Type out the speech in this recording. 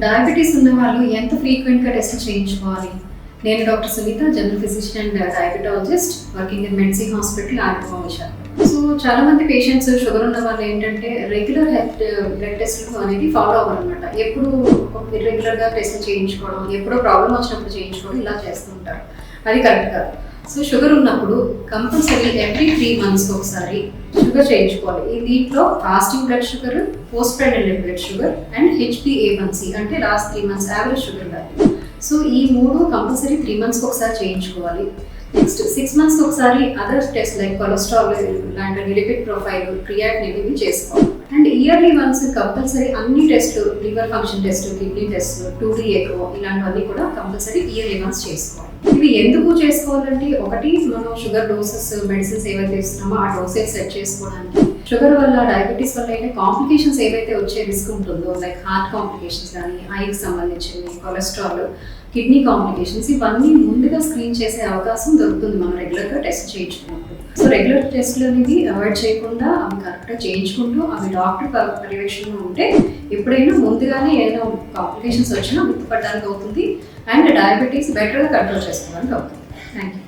Diabetes ఉన్న వాళ్ళు ఎంత ఫ్రీక్వెంట్గా టెస్టులు చేయించుకోవాలి? నేను doctor Sunita, general physician and diabetologist, working in మెడ్సీ హాస్పిటల్ ఆర్టిమో విశాఖ. సో చాలా మంది పేషెంట్స్ షుగర్ ఉన్న వాళ్ళు ఏంటంటే రెగ్యులర్ హెల్త్ బ్లడ్ టెస్టులు అనేది ఫాలో అవ్వరు అనమాట. ఎప్పుడు రెగ్యులర్గా టెస్టులు చేయించుకోవడం, ఎప్పుడో ప్రాబ్లం వచ్చినప్పుడు చేయించుకోవడం ఇలా చేస్తూ ఉంటారు. అది కరెక్ట్ కాదు. సో షుగర్ ఉన్నప్పుడు కంపల్సరీ ఎవ్రీ 3 months ఒకసారి షుగర్ చేయించుకోవాలి. ఈ దీంట్లో fasting blood sugar, post pregnant blood sugar and HbA1c అంటే last 3 months average sugar value. So ఈ 3 కంపల్సరీ 3 months ఒకసారి చేయించుకోవాలి. నెక్స్ట్ 6 months ఒకసారి అదర్ టెస్ట్ లైక్ కొలెస్ట్రాల్ లాంటి లిపిడ్ ప్రొఫైల్, క్రియాటినిన్ ఇవి చేసుకోవాలి. అండ్ ఇయర్లీ వన్స్ కంపల్సరీ అన్ని టెస్టులు, liver function test, kidney test, 2D echo ఇలాంటివన్నీ కూడా కంపల్సరీ ఇయర్లీ వన్స్ చేసుకోవాలి. ఇవి ఎందుకు చేసుకోవాలంటే, ఒకటి మనం షుగర్ డోసెస్, మెడిసిన్స్ ఏవైతే ఇస్తున్నామో ఆ డోసెస్ సెట్ చేసుకోవడానికి, షుగర్ వల్ల డయాబెటీస్ వల్ల అయితే కాంప్లికేషన్స్ ఏవైతే వచ్చే రిస్క్ ఉంటుందో లైక్ హార్ట్ కాంప్లికేషన్స్ కానీ, ఐకి సంబంధించినవి, కొలెస్ట్రాల్, కిడ్నీ కాంప్లికేషన్స్ ఇవన్నీ ముందుగా స్క్రీన్ చేసే అవకాశం దొరుకుతుంది మనం రెగ్యులర్గా టెస్ట్ చేయించుకున్నప్పుడు. సో రెగ్యులర్ టెస్ట్లు అనేవి అవాయిడ్ చేయకుండా అవి కరెక్ట్గా చేయించుకుంటూ అవి డాక్టర్ పర్యవేక్షణలో ఉంటే ఎప్పుడైనా ముందుగానే ఏదైనా కాంప్లికేషన్స్ వచ్చినా గుర్తుపట్టడానికి అవుతుంది అండ్ డయాబెటీస్ బెటర్గా కంట్రోల్ చేసుకోవడానికి అవుతుంది. Thank you.